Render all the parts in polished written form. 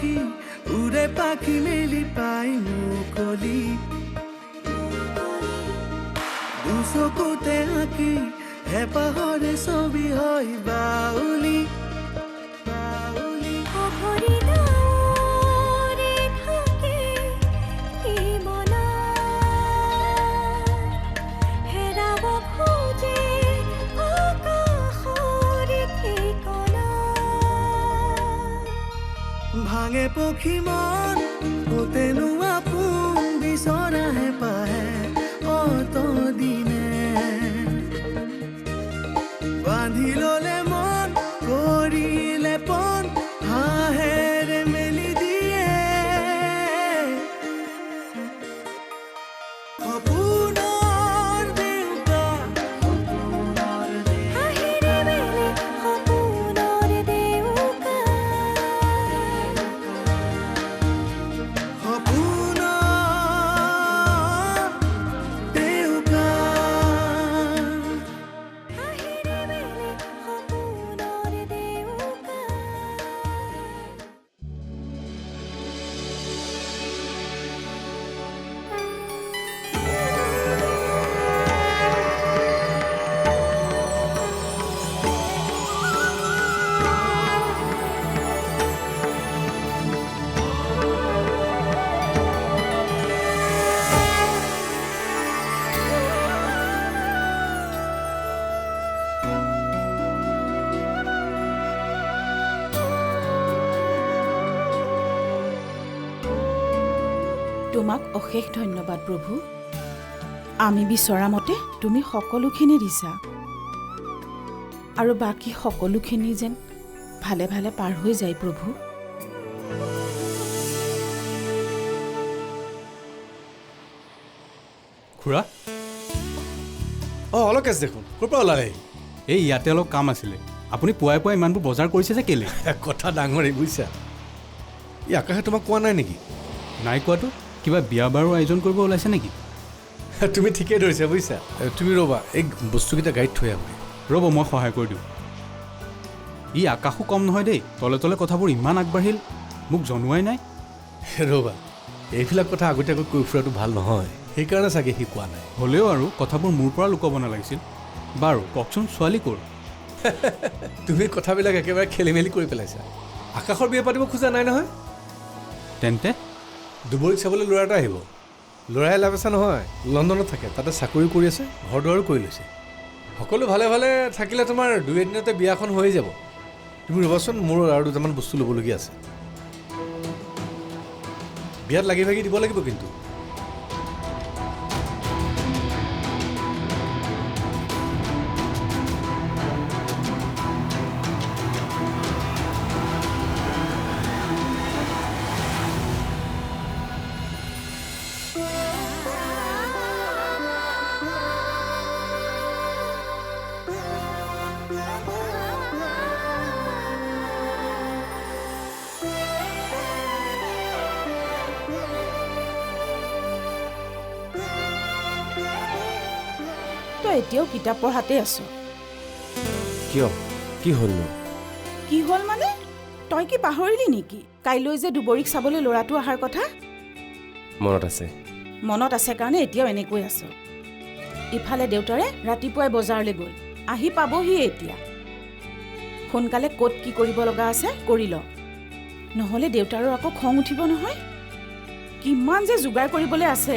আঁকি উড়ে পাখি মেলি পাই মুকলি দুচকুতে আঁকি হেঁপাহৰে ছবি হয় বাউলি ভাঙে পক্ষী মন গোটেনো আপোন বিচৰাহে পাহে অত দিনে বান্ধি ললে মন কৰিলে পন হাঁহেৰে মেলি দিয়ে সপোনৰ দেউতা তোমাক অশেষ ধন্যবাদ প্ৰভু আমি বিচৰা মতে তুমি সকলোখিনি দিছা আৰু বাকী সকলোখিনি যেন ভালে ভালে পাৰ হৈ যায় প্ৰভু খুৰা অলকেশ দেখোন ক'ৰ পৰা ওলালে এই ইয়াতে অলপ কাম আছিলে আপুনি পুৱাই পুৱাই ইমানবোৰ বজাৰ কৰিছে যে কেলে কথা ডাঙৰেই বুজিছা ই আকাশে তোমাক কোৱা নাই নেকি নাই কোৱাটো কিবা বিয়া বাৰু আয়োজন কৰিব ওলাইছে নেকি তুমি ঠিকেই ধৰিছা বুজিছা তুমি ৰ'বা এই বস্তুকেইটা গাড়ীত থৈ আহা ৰ'ব মই সহায় কৰি দিওঁ ই আকাশো কম নহয় দেই তলে তলে কথাবোৰ ইমান আগবাঢ়িল মোক জনোৱাই নাই ৰ'বা এইবিলাক কথা আগতীয়াকৈ কৈ ফুৰাটো ভাল নহয় সেইকাৰণে চাগে সি কোৱা নাই হ'লেও আৰু কথাবোৰ মোৰ পৰা লুকাব নালাগিছিল বাৰু কওকচোন ছোৱালী ক'ৰ তুমি কথাবিলাক একেবাৰে খেলি মেলি কৰি পেলাইছা আকাশৰ বিয়া পাতিব খোজা নাই নহয় তেন্তে দুবৰীক চাবলৈ ল'ৰা এটা আহিব ল'ৰাই লাভ আছে নহয় লণ্ডনত থাকে তাতে চাকৰি কৰি আছে ঘৰ দুৱাৰো কৰি লৈছে সকলো ভালে ভালে থাকিলে তোমাৰ দুই এদিনতে বিয়াখন হৈ যাব তুমি ৰ'বাচোন মোৰ আৰু দুটামান বস্তু ল'বলগীয়া আছে বিয়াত লাগি ভাগি দিব লাগিব কিন্তু এতিয়াও কিতাপ পঢ়াতে আছো কিয় কি হ'ল কি হ'ল মানে তই কি পাহৰিলি নেকি কাইলৈ যে দুবৰীক চাবলৈ ল'ৰাটো অহাৰ কথা মনত আছে কাৰণে এতিয়াও এনেকৈ আছো ইফালে দেউতাৰে ৰাতিপুৱাই বজাৰলৈ গ'ল আহি পাবহি এতিয়া সোনকালে ক'ত কি কৰিব লগা আছে কৰি ল নহ'লে দেউতাৰৰ আকৌ খং উঠিব নহয় কিমান যে যোগাৰ কৰিবলৈ আছে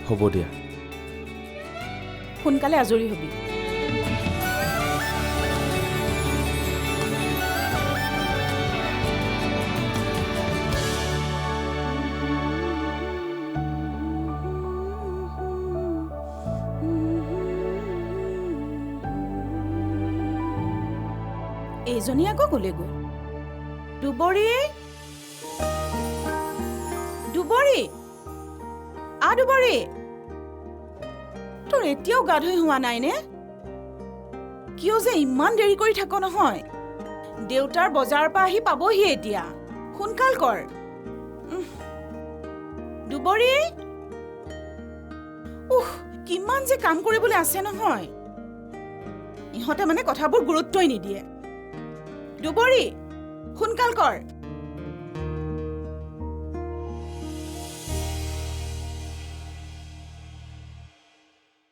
হ'ব দিয়া সোনকালে আজৰি হবি এইজনী আকৌ ক'লে গ'ল দুবৰী তোৰ এতিয়াও গা ধুই হোৱা নাই নে কিয় যে ইমান দেৰি কৰি থাক নহয় দেউতাৰ বজাৰৰ পৰা আহি পাবহি এতিয়া সোনকাল কৰ দুবৰী কিমান যে কাম কৰিবলৈ আছে নহয় ইহঁতে মানে কথাবোৰ গুৰুত্বই নিদিয়ে দুবৰী সোনকাল কৰ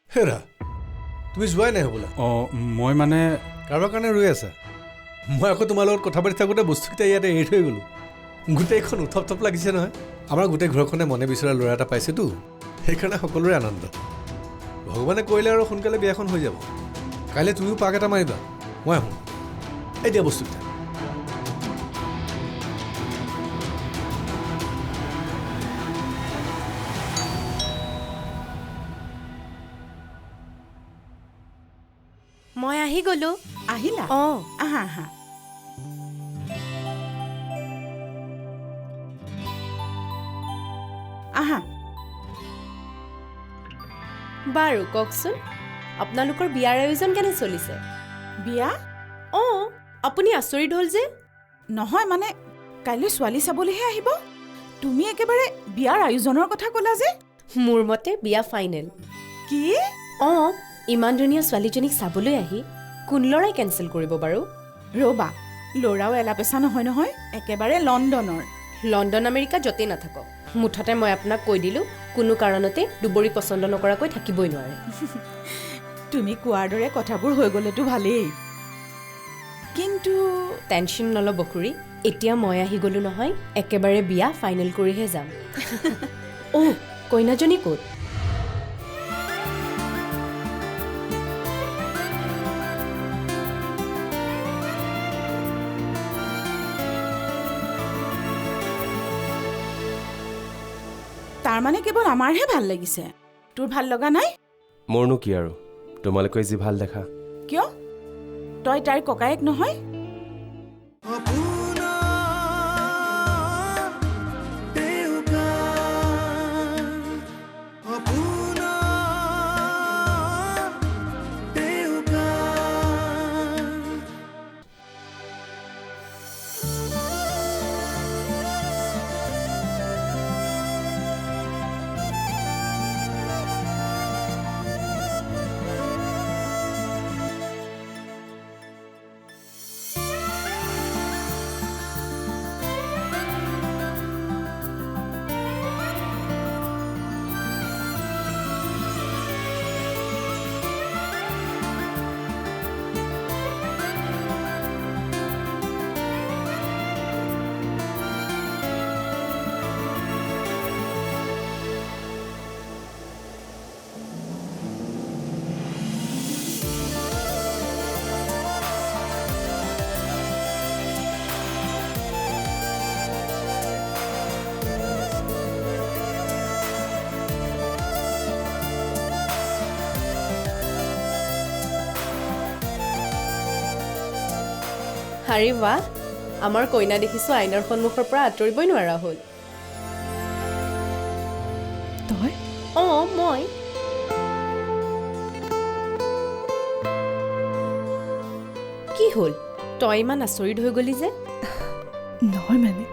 হেৰা তুমি যোৱাই নাই হ'বলা অঁ মই মানে কাৰোবাৰ কাৰণে ৰৈ আছা মই আকৌ তোমাৰ লগত কথা পাতি থাকোঁতে বস্তুকেইটা ইয়াতে এৰি থৈ গ'লোঁ গোটেইখন উথপ থপ লাগিছে নহয় আমাৰ গোটেই ঘৰখনে মনে বিচৰা ল'ৰা এটা পাইছেতো সেইকাৰণে সকলোৰে আনন্দ ভগৱানে কৰিলে আৰু সোনকালে বিয়াখন হৈ যাব কাইলৈ তুমিও পাক এটা মাৰিবা মই আহোঁ এই দিয়া বস্তুকেইটা মই আহি গ'লো আহিলা অঁ আহা আহা আহা বাৰু কওকচোন আপোনালোকৰ বিয়াৰ আয়োজন কেনে চলিছে বিয়া অঁ আপুনি আচৰিত হ'ল যে নহয় মানে কাইলৈ ছোৱালী চাবলৈহে আহিব তুমি একেবাৰে বিয়াৰ আয়োজনৰ কথা ক'লা যে মোৰ মতে বিয়া ফাইনেল কি অঁ ইমান ধুনীয়া ছোৱালীজনীক চাবলৈ আহি কোন ল'ৰাই কেঞ্চেল কৰিব বাৰু ৰ'বা ল'ৰাও এলাপেচা নহয় নহয় একেবাৰে লণ্ডনৰ লণ্ডন আমেৰিকা য'তেই নাথাকক মুঠতে মই আপোনাক কৈ দিলোঁ কোনো কাৰণতে দুবৰি পচন্দ নকৰাকৈ থাকিবই নোৱাৰে তুমি কোৱাৰ দৰে কথাবোৰ হৈ গ'লেতো ভালেই কিন্তু টেনশ্যন নল'ব খুৰী এতিয়া মই আহি গ'লো নহয় একেবাৰে বিয়া ফাইনেল কৰিহে যাম অ' কইনাজনী ক'ত তাৰমানে কেৱল আমাৰহে ভাল লাগিছে তোৰ ভাল লগা নাই মোৰনো কি আৰু তোমালোকে যি ভাল দেখা কিয় তই তাইৰ ককায়েক নহয় আৰে বাহ আমাৰ কইনা দেখিছোঁ আইনাৰ সন্মুখৰ পৰা আঁতৰিবই নোৱাৰা হ'ল তই অঁ মই কি হ'ল তই ইমান আচৰিত হৈ গ'লি যে নহয় মানে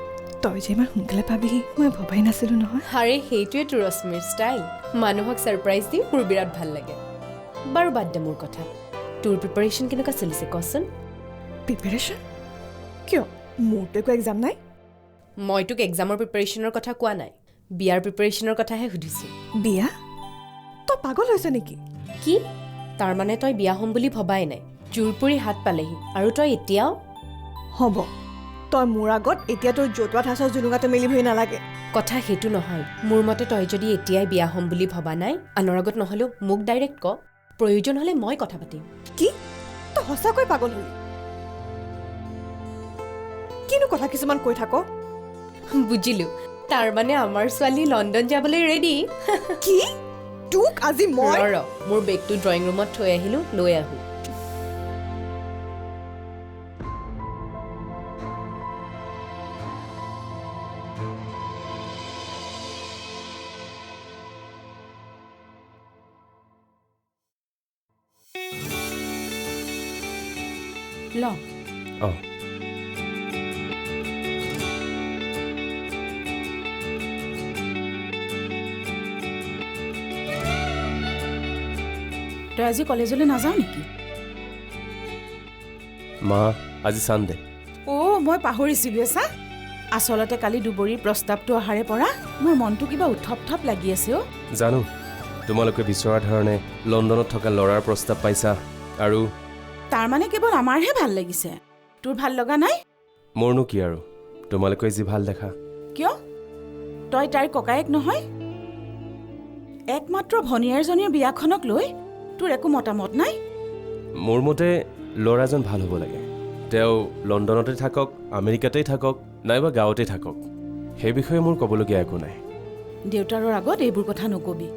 তই যে ইমান সোনকালে পাবিহি মই ভবাই নাছিলোঁ নহয় আৰে সেইটোৱেতো ৰশ্মিৰ ষ্টাইল মানুহক ছাৰপ্ৰাইজ দি মোৰ বিৰাট ভাল লাগে বাৰু বাদ দে মোৰ কথা তোৰ প্ৰিপাৰেশ্যন কেনেকুৱা চলিছে কচোন প্ৰিপেৰেশ্যন কিয় মোৰতো একো এক্সাম নাই মই তোক এক্সামৰ প্ৰিপাৰেশ্যনৰ কথা কোৱা নাই বিয়াৰ প্ৰিপাৰেশ্যনৰ কথাহে সুধিছোঁ বিয়া তই পাগল হৈছে নেকি কি তাৰমানে তই বিয়া হ'ম বুলি ভবাই নাই জোৰপুৰি হাত পালেহি আৰু তই এতিয়াও হ'ব তই মোৰ আগত এতিয়া তোৰ জতুৱা ঠাচৰ জুনুঙাটো মেলি ভৰি নালাগে কথা সেইটো নহয় মোৰ মতে তই যদি এতিয়াই বিয়া হ'ম বুলি ভবা নাই আনৰ আগত নহ'লেও মোক ডাইৰেক্ট ক প্ৰয়োজন হ'লে মই কথা পাতিম কি তই সঁচাকৈ পাগল হলি কিনো কথা কিছুমান কৈ থাক বুজিলোঁ তাৰমানে আমাৰ ছোৱালী লণ্ডন যাবলৈ ৰেডি কি তোক আজি মই ৰ মোৰ বেগটো ড্ৰয়িং ৰুমত থৈ আহিলোঁ লৈ আহোঁ ল অঁ তই আজি কলেজলৈ নাযাওঁ নেকি মা আজি চানডে অ' মই পাহৰিছিলোঁ চা আচলতে কালি দুবৰীৰ প্ৰস্তাৱটো অহাৰে পৰা মোৰ মনটো কিবা উথপ থপ লাগি আছে অ' জানো তোমালোকে বিচৰা ধৰণে লণ্ডনত থকা ল'ৰাৰ প্ৰস্তাৱ পাইছা আৰু তাৰমানে কেৱল আমাৰহে ভাল লাগিছে, তোৰ ভাল লগা নাই? মোৰনো কি আৰু তোমালোকে যি ভাল দেখা। কিয়? তই তাইৰ ককায়েক নহয়? একমাত্ৰ ভনীয়েৰজনীৰ বিয়াখনক লৈ তোৰ একো মতামত নাই? মোৰ মতে ল'ৰাজন ভাল হ'ব লাগে। তেওঁ লণ্ডনতে থাকক, আমেৰিকাতেই থাকক, নাইবা গাঁৱতেই থাকক, সেই বিষয়ে মোৰ ক'বলগীয়া একো নাই। দেউতাৰৰ আগত এইবোৰ কথা নকবি।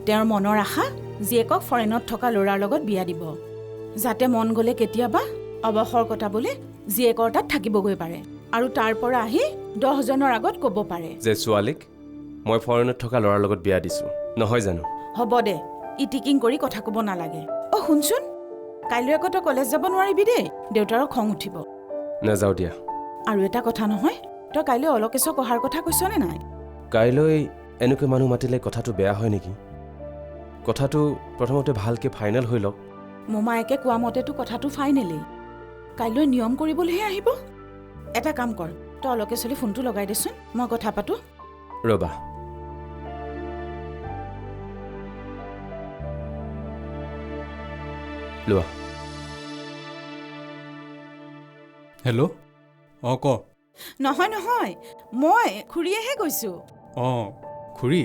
তেওঁৰ মনৰ আশা জীয়েকক ফৰেনত থকা ল'ৰাৰ লগত বিয়া দিব, যাতে মন গ'লে কেতিয়াবা অৱসৰ কটাবলৈ জীয়েকৰ তাত থাকিবগৈ পাৰে আৰু তাৰ পৰা আহি 10জনৰ আগত ক'ব পাৰে যে ছোৱালীক মই ফৰেনত থকা ল'ৰাৰ লগত বিয়া দিছোঁ, নহয় জানো? হ'ব দে, ইটিকিং কৰি কথা ক'ব নালাগে। অ' শুনচোন, কাইলৈ আকৌ তই কলেজ যাব নোৱাৰিবি দেই, দেউতাৰৰ খং উঠিব। নাযাওঁ দিয়া। আৰু এটা কথা নহয়, তই কাইলৈ অলকেশক অহাৰ কথা কৈছনে নাই? কাইলৈ এনেকৈ মানুহ মাতিলে কথাটো বেয়া হয় নেকি? কথাটো প্ৰথমতে ভালকৈ ফাইনেল হৈ লওক। মোমায়েকে কোৱা মতেতো কথাটো ফাইনেলেই। কাইলৈ নিয়ম কৰিবলৈহে আহিব। এটা কাম কৰ, তই অলকেশলৈ ফোনটো লগাই দেচোন, মই কথা পাতোঁ। ৰ'বা। লোৱা। হেল্ল', অঁ ক। নহয় নহয়, মই খুৰীয়েহে কৈছোঁ। অঁ খুৰী,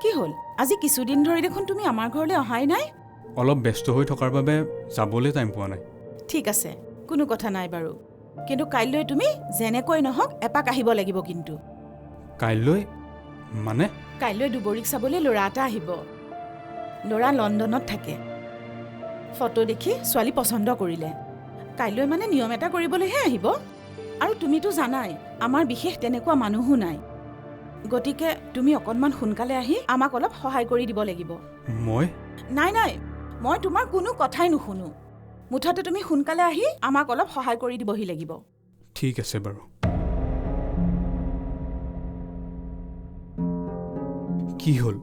কি হ'ল? আজি কিছুদিন ধৰি দেখোন তুমি আমাৰ ঘৰলৈ অহাই নাই। অলপ ব্যস্ত হৈ থকাৰ বাবে যাবলৈ টাইম পোৱা নাই। ঠিক আছে, কোনো কথা নাই বাৰু, কিন্তু কাইলৈ তুমি যেনেকৈ নহওক এপাক আহিব লাগিব। কিন্তু কাইলৈ মানে? কাইলৈ দুবৰীক চাবলৈ ল'ৰা এটা আহিব। ল'ৰা লণ্ডনত থাকে। ফটো দেখি ছোৱালী পচন্দ কৰিলে। কাইলৈ মানে নিয়ম এটা কৰিবলৈহে আহিব। আৰু তুমিতো জানাই আমাৰ বিশেষ তেনেকুৱা মানুহো নাই, গতিকে তুমি অকণমান সোনকালে আহি আমাক অলপ সহায় কৰি দিব লাগিব। মই? নাই নাই, মই তোমাৰ কোনো কথাই নুশুনো। মুঠতে তুমি সোনকালে আহি আমাক অলপ সহায় কৰি দিবহি লাগিব। ঠিক আছে বাৰু। কি হ'ল?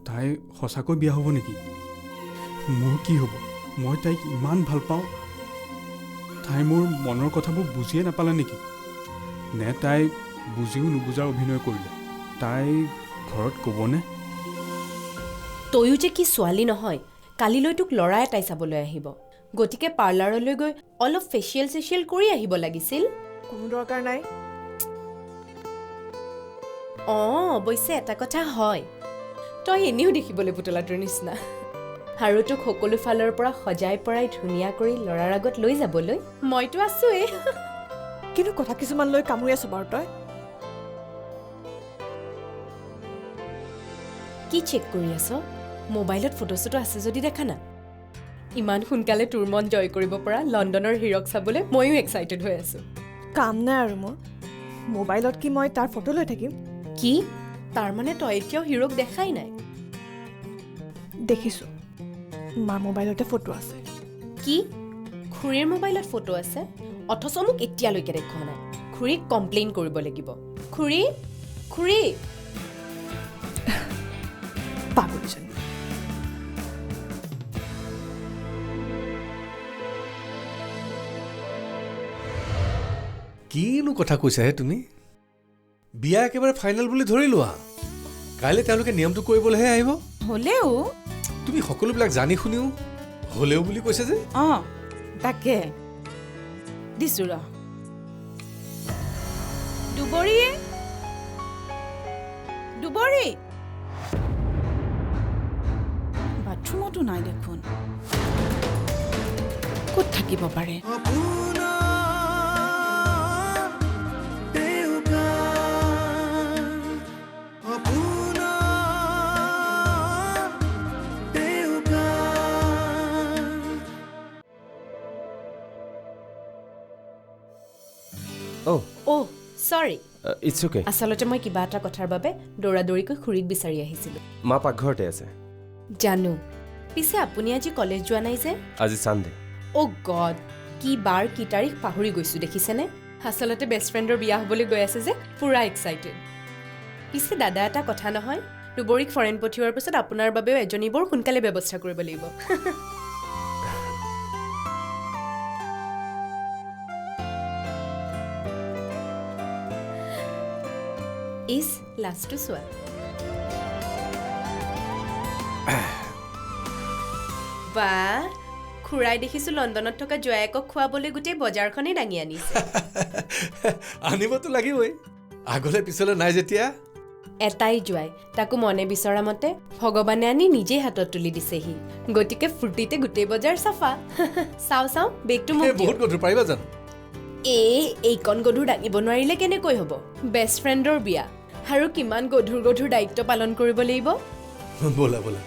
তাই সঁচাকৈ বিয়া হ'ব নেকি? মোৰ কি হ'ব? মই তাইক ইমান ভাল পাওঁ। তাই মোৰ মনৰ কথাবোৰ বুজিয়ে নাপালে নেকি? নে তাই বুজিও নুবুজাৰ অভিনয় কৰিলে? তাই ঘৰত ক'বনে? তয়ো যে কি ছোৱালী নহয়, কালিলৈ তোক ল'ৰা এটাই চাবলৈ আহিব, গতিকে পাৰ্লাৰলৈ গৈ অলপ ফেচিয়েল চেচিয়েল কৰি আহিব লাগিছিল। কোনো দৰকাৰ নাই। অঁ, অৱশ্যে এটা কথা হয়, তই এনেও দেখিবলৈ পুতলাটোৰ নিচিনা, আৰু তোক সকলো ফালৰ পৰা সজাই পৰাই ধুনীয়া কৰি ল'ৰাৰ আগত লৈ যাবলৈ মইতো আছোৱেই। কিন্তু কথা কিছুমান লৈ কামুৰি আছো বাৰু। তই কি চেক কৰি আছ? মোবাইলত ফটো চটো আছে যদি দেখা না। ইমান সোনকালে তোৰ মন জয় কৰিব পৰা লণ্ডনৰ হিৰক চাবলৈ ময়ো এক্সাইটেড হৈ আছোঁ। কাম নাই আৰু মোৰ মোবাইলত কি মই তাৰ ফটো লৈ থাকিম? কি? তাৰমানে তই এতিয়াও হিৰক দেখাই নাই? দেখিছোঁ, মাৰ মোবাইলতে ফটো আছে। কি? খুৰীৰ মোবাইলত ফটো আছে, অথচ মোক এতিয়ালৈকে দেখুওৱা নাই। খুৰীক কমপ্লেইন কৰিব লাগিব। খুৰী, খুৰী। পাগলীজনী। কিনো কথা কৈছাহে তুমি? বিয়া একেবাৰে ফাইনেল বুলি ধৰি লোৱা। কাইলৈ তেওঁলোকে নিয়মটো কৰিবলৈহে আহিব। হ'লেও তুমি সকলোবিলাক জানি শুনিও হ'লেও বুলি কৈছে যে। অঁ তাকে দিছোঁ ৰ। দুবৰী, দুবৰী। বাথৰুমতো নাই দেখোন, ক'ত থাকিব পাৰে? অ' চৰি, ইটছ অ'কে। আচলতে মই কিবা এটা কথাৰ বাবে দৌৰাদৌৰিকৈ খুৰীক বিচাৰি আহিছিলোঁ। মা পাকঘৰতে আছে। জানো, পিছে আপুনি আজি কলেজ যোৱা নাই যে? আজি ছানডে। অ' গড, কি বাৰ কি তাৰিখ পাহৰি গৈছোঁ দেখিছেনে? আচলতে বেষ্ট ফ্ৰেণ্ডৰ বিয়া হ'বলৈ গৈ আছে যে, পুৰা এক্সাইটেড। পিছে দাদা, এটা কথা নহয়, দুবৰীক ফৰেন পঠিওৱাৰ পিছত আপোনাৰ বাবেও এজনী বৰ সোনকালে ব্যৱস্থা কৰিব লাগিব। ইছ, লাষ্টটো চোৱা। বা খুৰাই দেখিছোঁ লণ্ডনত থকা জয়াকক খুৱাবলৈ গোটেই বজাৰখনেই দাঙি আনিছে। আনিবতো লাগিবই, আগলৈ পিছলৈ নাই যেতিয়া। এটাই জোৱাই, তাকো মনে বিচৰা মতে ভগৱানে আনি নিজেই হাতত তুলি দিছেহি। গতিকে ফূৰ্তিতে গোটেই বজাৰ চাফা। চাওঁ বেগটো মোক বহুত গধুৰ পাৰিবা জানো? এইকণ গধুৰ দাঙিব নোৱাৰিলে কেনেকৈ হ'ব? বেষ্ট ফ্ৰেণ্ডৰ বিয়া আৰু কিমান গধুৰ দায়িত্ব পালন কৰিব লাগিব। ব'লা ব'লা।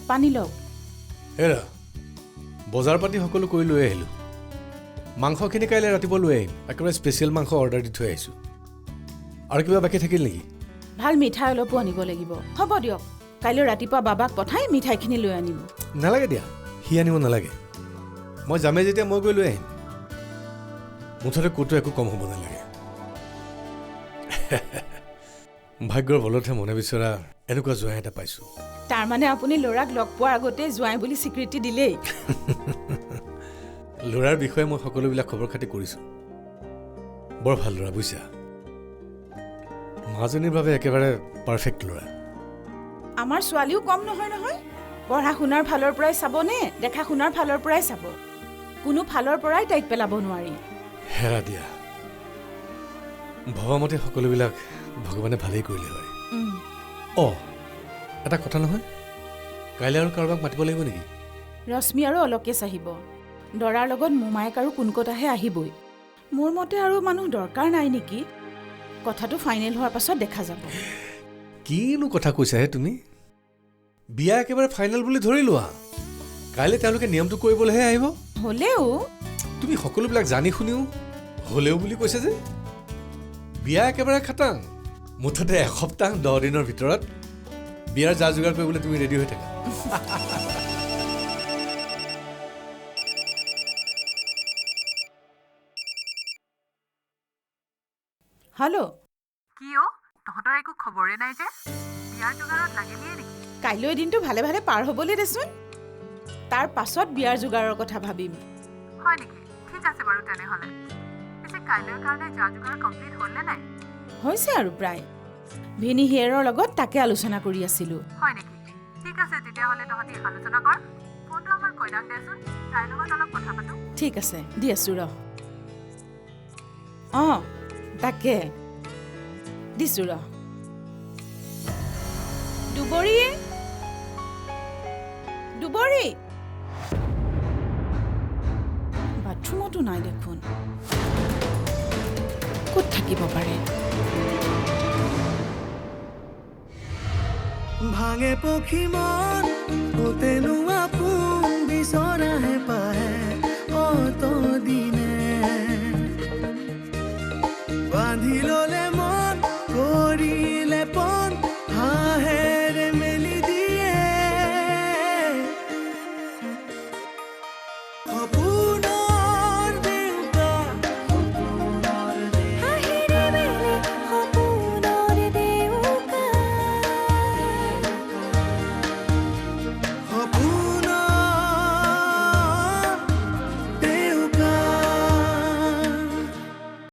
পানী লওক। হেৰা, বজাৰ পাতি সকলো কৰি লৈ আহিলোঁ। মাংসখিনি কাইলৈ ৰাতিপুৱা লৈ আহিম। একেবাৰে স্পেচিয়েল মাংস অৰ্ডাৰ দি থৈ আহিছোঁ। আৰু কিবা বাকী থাকিল নেকি? ভাল মিঠাই অলপো আনিব লাগিব। হ'ব দিয়ক, কাইলৈ ৰাতিপুৱা বাবাক পঠাই মিঠাইখিনি লৈ আনিব। নালাগে দিয়া, সি আনিব নালাগে। মই যামেই যেতিয়া মই গৈ লৈ আহিম। মুঠতে ক'তো একো কম হ'ব নালাগে। ভাগ্যৰ বলতহে মনে বিচৰা এনেকুৱা জোৱাই এটা পাইছোঁ। তাৰমানে আপুনি ল'ৰাক লগ পোৱাৰ আগতে জোৱাই বুলি স্বীকৃতি দিলেই। ল'ৰাৰ বিষয়ে মই সকলোবিলাক খবৰ খাতি কৰিছোঁ। বৰ ভাল ল'ৰা, বুজিছা? মাজনীৰ বাবে একেবাৰে পাৰফেক্ট ল'ৰা। আমাৰ ছোৱালীও কম নহয় নহয়। পঢ়া শুনাৰ ফালৰ পৰাই চাবনে দেখা শুনাৰ ফালৰ পৰাই চাব? কোনো ফালৰ পৰাই তাইক পেলাব নোৱাৰি। হেৰা দিয়া, ভবামতে সকলোবিলাক ভগৱানে ভালেই কৰিলে হয়। এটা কথা নহয়, কাইলৈ আৰু কাৰোবাক মাতিব লাগিব নেকি? ৰশ্মি আৰু অলকেশ আহিব। দৰাৰ লগত মোমায়েক আৰু কোনকটাহে আহিবই। মোৰ মতে আৰু মানুহ দৰকাৰ নাই নেকি? কথাটো ফাইনেল হোৱাৰ পাছত দেখা যাব। কিনো কথা কৈছাহে তুমি? বিয়া একেবাৰে ফাইনেল বুলি ধৰি লোৱা। কাইলৈ তেওঁলোকে নিয়মটো কৰিবলৈহে আহিব। হ'লেও তুমি সকলোবিলাক জানি শুনিও হ'লেও বুলি কৈছে যে? বিয়া একেবাৰে খাটাং। মুঠতে এসপ্তাহ 10 দিনৰ ভিতৰত বিয়াৰ যা যোগাৰ কৰিবলৈ তুমি ৰেডি হৈ থাকা। হেল্ল', কি তহঁতৰ একো খবৰে নাই যে? বিয়াৰ যোগাৰত লাগিলিয়ে নেকি? কাইলৈ দিনটো ভালে ভালে পাৰ হ'বলৈ দেচোন। তাৰ পাছত বিয়াৰ যোগাৰৰ কথা ভাবিম। হয় নেকি? ঠিক আছে বাৰু তেনেহ'লে। পিছে কাইলৈৰ কাৰণে যা যোগাৰ কমপ্লিট হ'লনে নাই? হৈছে আৰু প্ৰায়। ভিনি হিয়েৰৰ লগত তাকে আলোচনা কৰি আছিলোঁ। হয় নেকি? ঠিক আছে, তেতিয়াহ'লে তহঁতি আলোচনা কৰ। ফোনটো আমাৰ কইনাক দেচোন, তাইৰ লগত অলপ কথা পাতোঁ। ঠিক আছে, দি আছোঁ ৰ। তাকে দিছোঁ ৰ। দুবৰী বাথৰুমতো নাই দেখোন। ক'ত থাকিব পাৰে? ভাঙে পক্ষী মন হতেনো